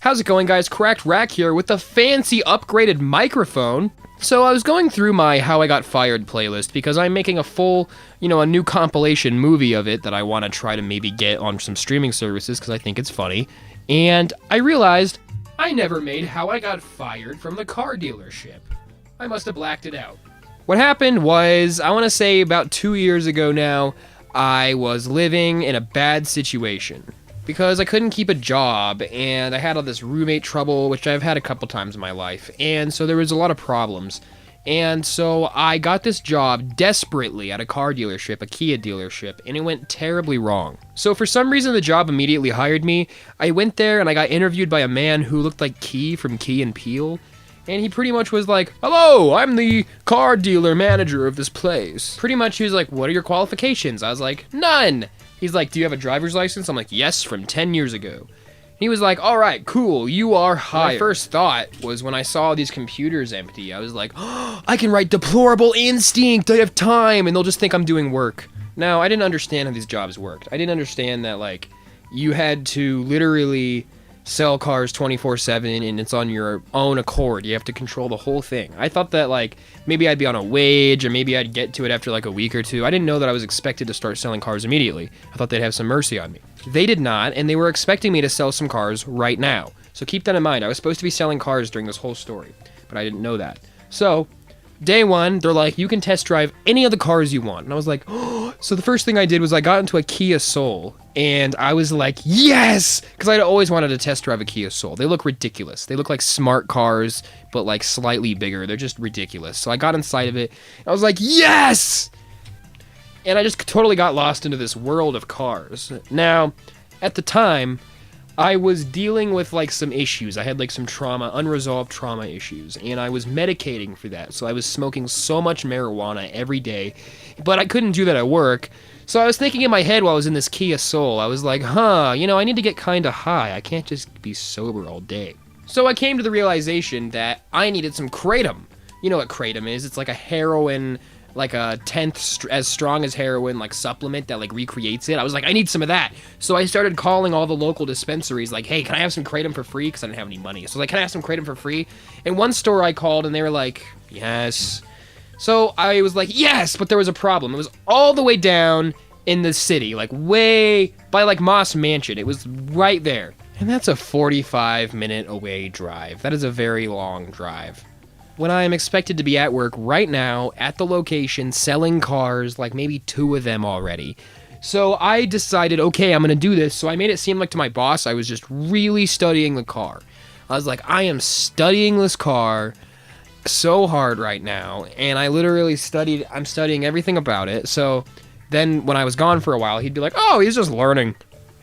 How's it going, guys? Cracked Rack here with a fancy upgraded microphone. So I was going through my How I Got Fired playlist because I'm making a full, a new compilation movie of it that I want to try to maybe get on some streaming services because I think it's funny. And I realized I never made How I Got Fired from the car dealership. I must have blacked it out. What happened was, I want to say about 2 years ago now, I was living in a bad situation. Because I couldn't keep a job, and I had all this roommate trouble, which I've had a couple times in my life, and so there was a lot of problems. And so I got this job desperately at a car dealership, a Kia dealership, and it went terribly wrong. So for some reason, the job immediately hired me. I went there, and I got interviewed by a man who looked like Key from Key and Peele, and he pretty much was like, "Hello, I'm the car dealer manager of this place." Pretty much, he was like, "What are your qualifications?" I was like, "None." He's like, "Do you have a driver's license?" I'm like, "Yes, from 10 years ago." He was like, "All right, cool, you are hired." My first thought was when I saw these computers empty, I was like, "Oh, I can write deplorable instinct, I have time," and they'll just think I'm doing work. Now, I didn't understand how these jobs worked. I didn't understand that, you had to literally sell cars 24/7 and it's on your own accord. You have to control the whole thing. I thought that maybe I'd be on a wage or maybe I'd get to it after a week or two. I didn't know that I was expected to start selling cars immediately. I thought they'd have some mercy on me. They did not, and they were expecting me to sell some cars right now. So keep that in mind. I was supposed to be selling cars during this whole story, but I didn't know that. So day one, they're like, "You can test drive any of the cars you want." And I was like, "Oh." So the first thing I did was I got into a Kia Soul, and I was like, "Yes!" Because I'd always wanted to test drive a Kia Soul. They look ridiculous. They look like smart cars, but slightly bigger. They're just ridiculous. So I got inside of it, and I was like, "Yes!" And I just totally got lost into this world of cars. Now, at the time, I was dealing with some issues. I had some unresolved trauma issues, and I was medicating for that. So I was smoking so much marijuana every day, but I couldn't do that at work. So I was thinking in my head while I was in this Kia Soul, I was like, I need to get kind of high. I can't just be sober all day. So I came to the realization that I needed some kratom. You know what kratom is? It's like a heroin, a tenth as strong as heroin, supplement that recreates it. I was like, I need some of that. So I started calling all the local dispensaries, "Hey, can I have some kratom for free?" Because I didn't have any money. So can I have some kratom for free? And one store I called, and they were like, "Yes." So I was like, "Yes," but there was a problem. It was all the way down in the city, way by Moss Mansion. It was right there. And that's a 45-minute away drive. That is a very long drive. When I am expected to be at work right now, at the location, selling cars, maybe 2 of them already. So I decided, okay, I'm going to do this. So I made it seem like to my boss, I was just really studying the car. I was like, I am studying this car so hard right now. And I literally I'm studying everything about it. So then when I was gone for a while, he'd be like, "Oh, he's just learning."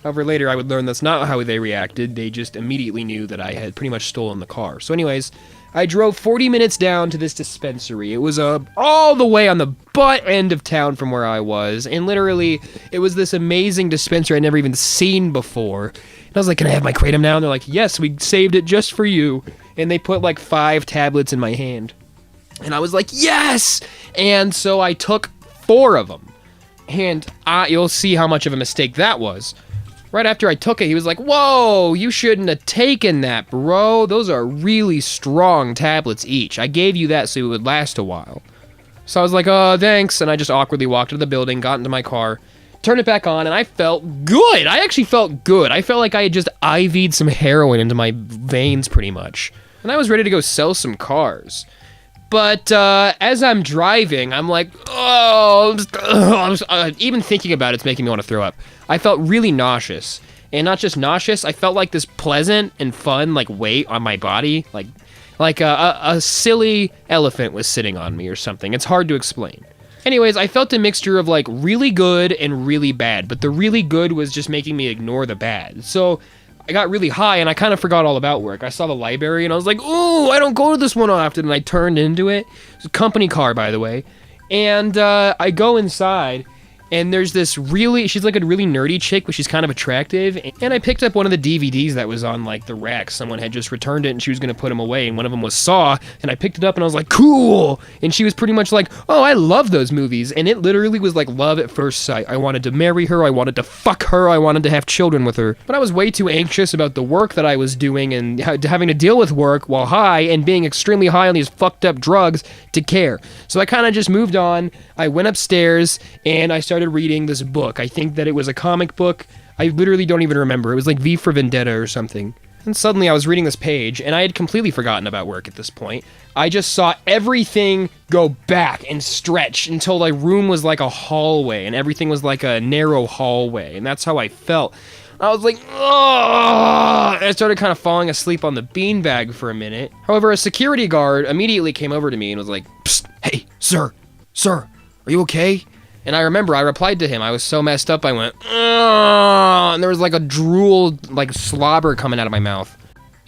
However, later I would learn that's not how they reacted. They just immediately knew that I had pretty much stolen the car. So anyways, I drove 40 minutes down to this dispensary. It was all the way on the butt end of town from where I was. And literally, it was this amazing dispensary I'd never even seen before. And I was like, "Can I have my kratom now?" And they're like, "Yes, we saved it just for you." And they put 5 tablets in my hand. And I was like, "Yes!" And so I took 4 of them. And you'll see how much of a mistake that was. Right after I took it, he was like, "Whoa, you shouldn't have taken that, bro. Those are really strong tablets each. I gave you that so it would last a while." So I was like, "Oh, thanks." And I just awkwardly walked to the building, got into my car, turned it back on, and I felt good. I actually felt good. I felt like I had just IV'd some heroin into my veins pretty much. And I was ready to go sell some cars. But as I'm driving, I'm like, even thinking about it's making me want to throw up. I felt really nauseous. And not just nauseous, I felt like this pleasant and fun, weight on my body. Like a silly elephant was sitting on me or something. It's hard to explain. Anyways, I felt a mixture of really good and really bad. But the really good was just making me ignore the bad. So I got really high and I kind of forgot all about work. I saw the library and I was like, "Ooh, I don't go to this one often." And I turned into it. It's a company car, by the way. And I go inside And there's this she's like a really nerdy chick, but she's kind of attractive. And I picked up one of the DVDs that was on like the rack. Someone had just returned it and she was going to put them away. And one of them was Saw. And I picked it up and I was like, cool. And she was pretty much like, oh, I love those movies. And it literally was like love at first sight. I wanted to marry her. I wanted to fuck her. I wanted to have children with her. But I was way too anxious about the work that I was doing and having to deal with work while high and being extremely high on these fucked up drugs to care. So I kind of just moved on. I went upstairs and I started reading this book. I think that it was a comic book. I literally don't even remember. It was like V for Vendetta or something. And suddenly I was reading this page and I had completely forgotten about work at this point. I just saw everything go back and stretch until my room was like a hallway and everything was like a narrow hallway. And that's how I felt. I was like, oh! And I started kind of falling asleep on the beanbag for a minute. However, a security guard immediately came over to me and was like, psst, hey, sir, are you okay? And I remember I replied to him. I was so messed up, I went, ugh, and there was like a drool, like slobber coming out of my mouth.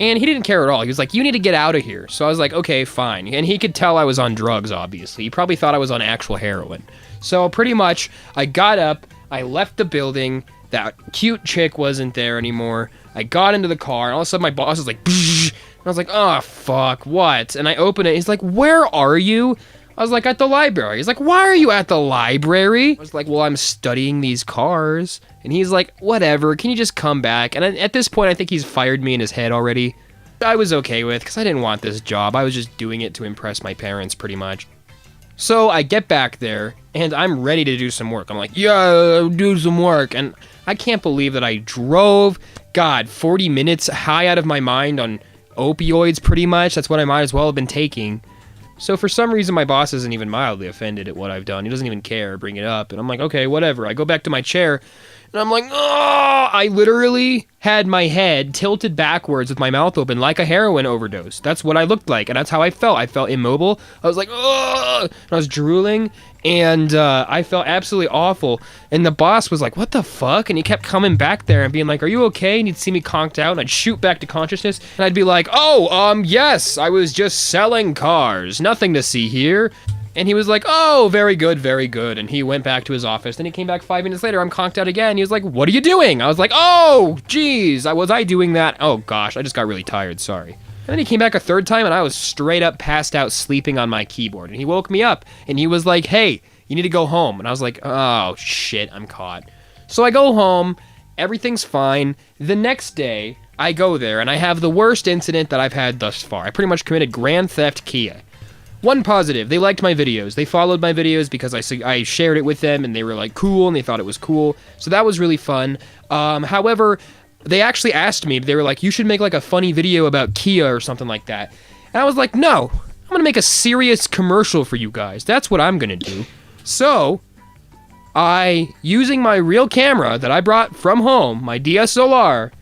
And he didn't care at all. He was like, you need to get out of here. So I was like, okay, fine. And he could tell I was on drugs, obviously. He probably thought I was on actual heroin. So pretty much, I got up, I left the building, that cute chick wasn't there anymore. I got into the car, and all of a sudden my boss was like, Bzz! And I was like, oh, fuck, what? And I open it, he's like, where are you? I was like, at the library. He's like, why are you at the library? I was like, well, I'm studying these cars. And he's like, whatever, can you just come back? And at this point, I think he's fired me in his head already. I was okay with, because I didn't want this job. I was just doing it to impress my parents, pretty much. So I get back there, and I'm ready to do some work. I'm like, yeah, do some work. And I can't believe that I drove, 40 minutes high out of my mind on opioids, pretty much. That's what I might as well have been taking. So for some reason, my boss isn't even mildly offended at what I've done. He doesn't even care, bring it up. And I'm like, okay, whatever. I go back to my chair, and I'm like, oh! I literally had my head tilted backwards with my mouth open like a heroin overdose. That's what I looked like, and that's how I felt. I felt immobile. I was like, oh! And I was drooling, and I felt absolutely awful. And the boss was like, what the fuck? And he kept coming back there and being like, are you okay? And he'd see me conked out, and I'd shoot back to consciousness, and I'd be like, oh, yes, I was just selling cars. Nothing to see here. And he was like, oh, very good, very good. And he went back to his office. Then he came back 5 minutes later. I'm conked out again. He was like, what are you doing? I was like, oh, geez, was I doing that? Oh, gosh, I just got really tired, sorry. And then he came back a third time, and I was straight up passed out sleeping on my keyboard. And he woke me up, and he was like, hey, you need to go home. And I was like, oh, shit, I'm caught. So I go home. Everything's fine. The next day, I go there, and I have the worst incident that I've had thus far. I pretty much committed grand theft Kia. One positive, they liked my videos. They followed my videos because I shared it with them, and they were like cool, and they thought it was cool. So that was really fun. However, they actually asked me, they were like, you should make like a funny video about Kia or something like that. And I was like, no, I'm gonna make a serious commercial for you guys. That's what I'm gonna do. So, using my real camera that I brought from home, my DSLR,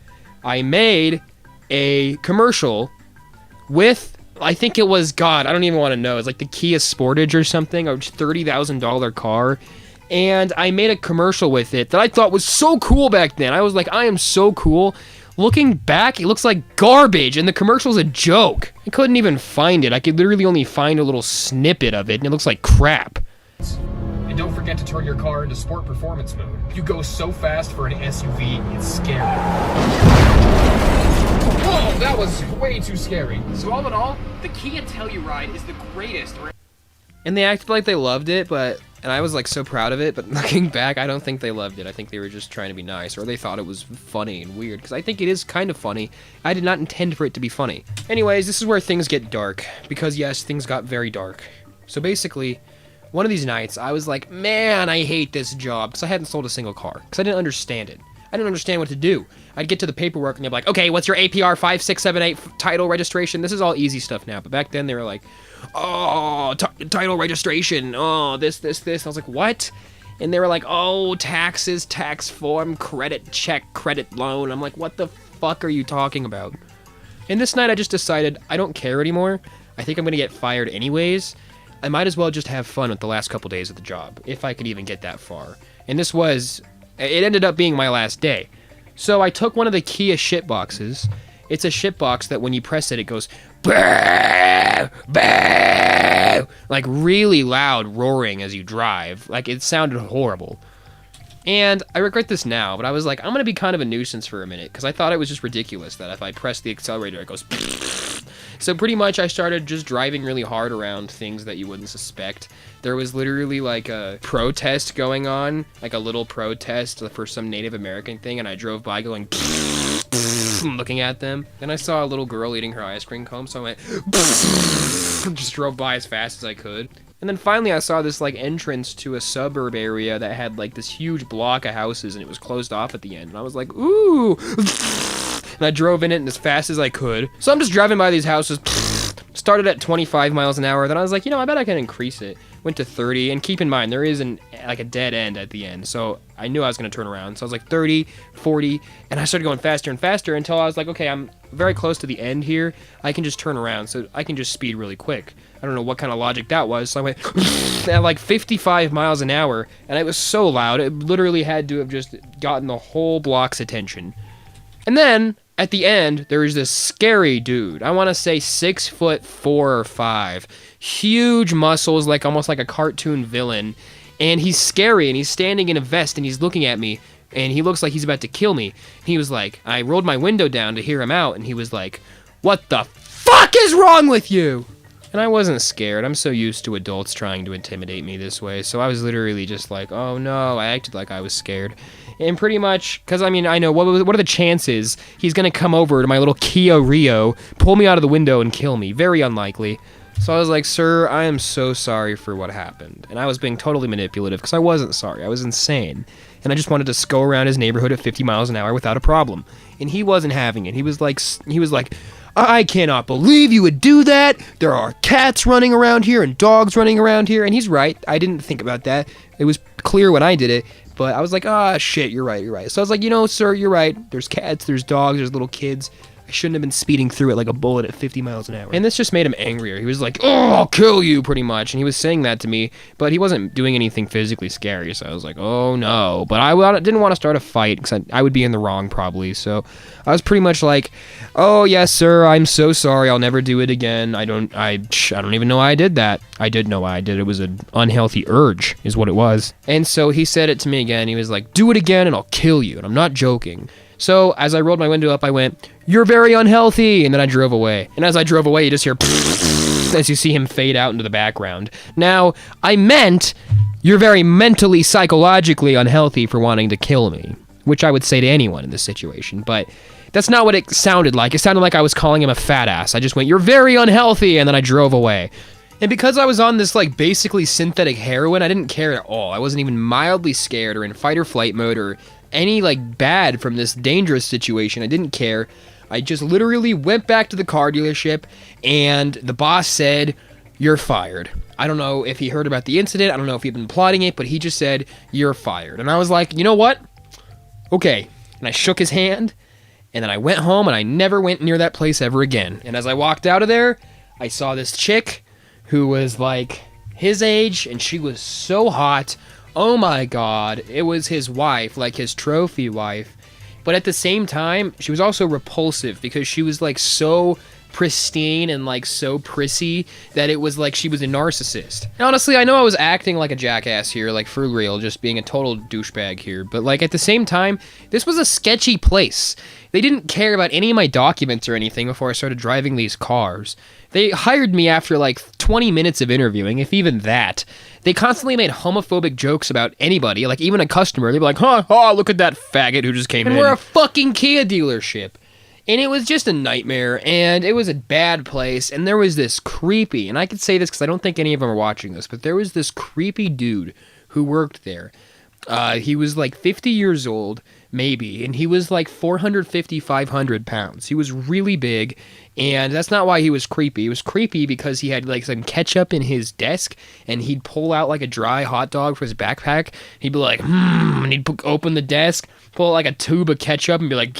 I made a commercial with, I think it was, I don't even want to know. It's like the Kia Sportage or something, a $30,000 car. And I made a commercial with it that I thought was so cool back then. I was like, I am so cool. Looking back, it looks like garbage, and the commercial's a joke. I couldn't even find it. I could literally only find a little snippet of it, and it looks like crap. And don't forget to turn your car into sport performance mode. You go so fast for an SUV, it's scary. Whoa, that was way too scary. So all in all, the Kia Telluride is the greatest. And they acted like they loved it, and I was like so proud of it, but looking back, I don't think they loved it. I think they were just trying to be nice, or they thought it was funny and weird, because I think it is kind of funny. I did not intend for it to be funny. Anyways, this is where things get dark, because yes, things got very dark. So basically, one of these nights, I was like, man, I hate this job, because I hadn't sold a single car, because I didn't understand it. I didn't understand what to do. I'd get to the paperwork and they'd be like, okay, what's your APR 5678 title registration? This is all easy stuff now. But back then they were like, oh, title registration. Oh, this. I was like, what? And they were like, oh, taxes, tax form, credit check, credit loan. I'm like, what the fuck are you talking about? And this night I just decided I don't care anymore. I think I'm going to get fired anyways. I might as well just have fun with the last couple days of the job, if I could even get that far. And it ended up being my last day. So I took one of the Kia shit boxes. It's a shit box that when you press it, it goes, bah, bah, like really loud roaring as you drive. Like it sounded horrible. And I regret this now, but I was like, I'm going to be kind of a nuisance for a minute, because I thought it was just ridiculous that if I press the accelerator, it goes... So pretty much I started just driving really hard around things that you wouldn't suspect. There was literally like a protest going on, like a little protest for some Native American thing, and I drove by going... looking at them. Then I saw a little girl eating her ice cream cone, so I went... just drove by as fast as I could. And then finally I saw this like entrance to a suburb area that had like this huge block of houses, and it was closed off at the end. And I was like, ooh. And I drove in it as fast as I could. So I'm just driving by these houses. Started at 25 miles an hour. Then I was like, I bet I can increase it. Went to 30. And keep in mind, there is like a dead end at the end. So I knew I was going to turn around. So I was like 30, 40. And I started going faster and faster until I was like, okay, I'm very close to the end here. I can just turn around. So I can just speed really quick. I don't know what kind of logic that was. So I went at like 55 miles an hour. And it was so loud. It literally had to have just gotten the whole block's attention. And then... at the end, there was this scary dude. I want to say 6'4" or 5. Huge muscles, like almost like a cartoon villain. And he's scary, and he's standing in a vest, and he's looking at me. And he looks like he's about to kill me. He was like, I rolled my window down to hear him out, and he was like, what the fuck is wrong with you? And I wasn't scared. I'm so used to adults trying to intimidate me this way. So I was literally just like, oh no, I acted like I was scared. And pretty much, because I mean, I know, what are the chances he's going to come over to my little Kia Rio, pull me out of the window, and kill me? Very unlikely. So I was like, sir, I am so sorry for what happened. And I was being totally manipulative, because I wasn't sorry. I was insane. And I just wanted to go around his neighborhood at 50 miles an hour without a problem. And he wasn't having it. He was like, I cannot believe you would do that. There are cats running around here and dogs running around here. And he's right. I didn't think about that. It was clear when I did it. But I was like, shit, you're right. So I was like, sir, you're right. There's cats, there's dogs, there's little kids. I shouldn't have been speeding through it like a bullet at 50 miles an hour. And this just made him angrier. He was like, I'll kill you, pretty much. And he was saying that to me, but he wasn't doing anything physically scary. So I was like, oh no. But I didn't want to start a fight because I would be in the wrong probably. So I was pretty much like, oh yes, sir, I'm so sorry. I'll never do it again. I don't even know why I did that. I did know why I did it. It was an unhealthy urge is what it was. And so he said it to me again. He was like, do it again and I'll kill you. And I'm not joking. So as I rolled my window up, I went, you're very unhealthy. And then I drove away. And as I drove away, you just hear as you see him fade out into the background. Now, I meant you're very mentally, psychologically unhealthy for wanting to kill me, which I would say to anyone in this situation. But that's not what it sounded like. It sounded like I was calling him a fat ass. I just went, you're very unhealthy. And then I drove away. And because I was on this, like, basically synthetic heroin, I didn't care at all. I wasn't even mildly scared or in fight or flight mode or any, like, bad from this dangerous situation. I didn't care. I just literally went back to the car dealership, and the boss said, you're fired. I don't know if he heard about the incident. I don't know if he'd been plotting it, but he just said, you're fired. And I was like, you know what? Okay. And I shook his hand, and then I went home, and I never went near that place ever again. And as I walked out of there, I saw this chick who was, like, his age, and she was so hot. Oh my god, it was his wife, like his trophy wife. But at the same time, she was also repulsive because she was like so pristine and like so prissy that it was like she was a narcissist. And honestly, I know I was acting like a jackass here, like for real, just being a total douchebag here. But like at the same time, this was a sketchy place. They didn't care about any of my documents or anything before I started driving these cars. They hired me after like 20 minutes of interviewing, if even that. They constantly made homophobic jokes about anybody, like even a customer. They'd be like, look at that faggot who just came in. And we're a fucking Kia dealership. And it was just a nightmare, and it was a bad place, and there was this creepy, and I could say this because I don't think any of them are watching this, but there was this creepy dude who worked there. He was like 50 years old, maybe, and he was like 450, 500 pounds. He was really big, and that's not why he was creepy. He was creepy because he had like some ketchup in his desk, and he'd pull out like a dry hot dog from his backpack. He'd be like, and he'd open the desk, pull out like a tube of ketchup, and be like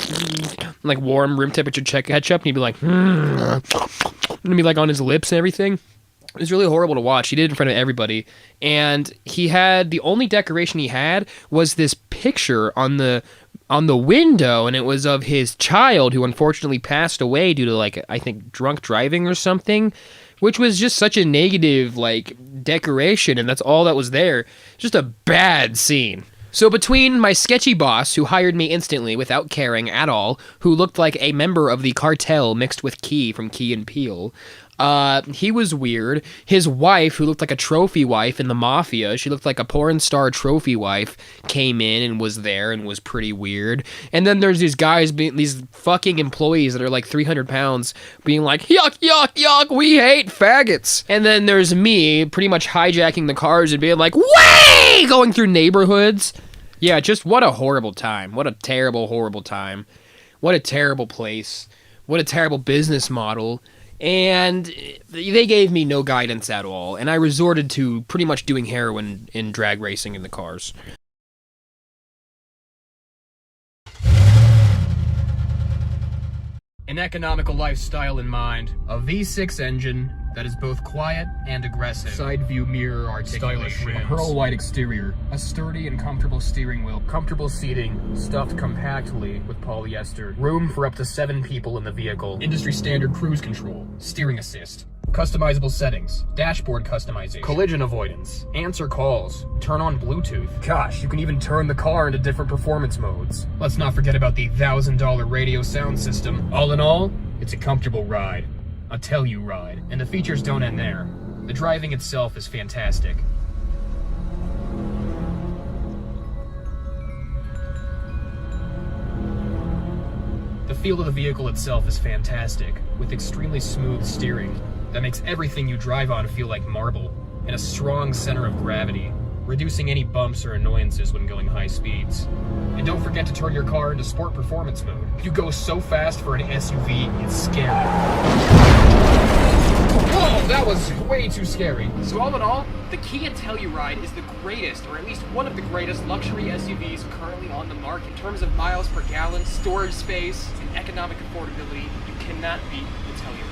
warm room temperature ketchup, and he'd be like, and it'd be like on his lips and everything. It was really horrible to watch. He did it in front of everybody. And he had, the only decoration he had was this picture on the window, and it was of his child who unfortunately passed away due to, like, I think drunk driving or something, which was just such a negative, like, decoration, and that's all that was there. Just a bad scene. So between my sketchy boss, who hired me instantly without caring at all, who looked like a member of the cartel mixed with Key from Key and Peele, he was weird. His wife, who looked like a trophy wife in the Mafia, she looked like a porn star trophy wife, came in and was there and was pretty weird. And then there's these guys, these fucking employees that are like 300 pounds, being like, yuck, yuck, yuck, we hate faggots. And then there's me, pretty much hijacking the cars and being like, way, going through neighborhoods. Yeah, just what a horrible time. What a terrible, horrible time. What a terrible place. What a terrible business model. And they gave me no guidance at all, and I resorted to pretty much doing heroin in drag racing in the cars. An economical lifestyle in mind, a V6 engine that is both quiet and aggressive. Side view mirror articulation. A pearl white exterior. A sturdy and comfortable steering wheel. Comfortable seating, stuffed compactly with polyester. Room for up to 7 people in the vehicle. Industry standard cruise control. Steering assist. Customizable settings. Dashboard customization. Collision avoidance. Answer calls. Turn on Bluetooth. Gosh, you can even turn the car into different performance modes. Let's not forget about the $1,000 radio sound system. All in all, it's a comfortable ride. A Telluride. And the features don't end there. The driving itself is fantastic. The feel of the vehicle itself is fantastic, with extremely smooth steering that makes everything you drive on feel like marble, and a strong center of gravity, reducing any bumps or annoyances when going high speeds. And don't forget to turn your car into sport performance mode. You go so fast for an SUV, it's scary. Whoa, that was way too scary. So all in all, the Kia Telluride is the greatest, or at least one of the greatest luxury SUVs currently on the market. In terms of miles per gallon, storage space, and economic affordability, you cannot beat the Telluride.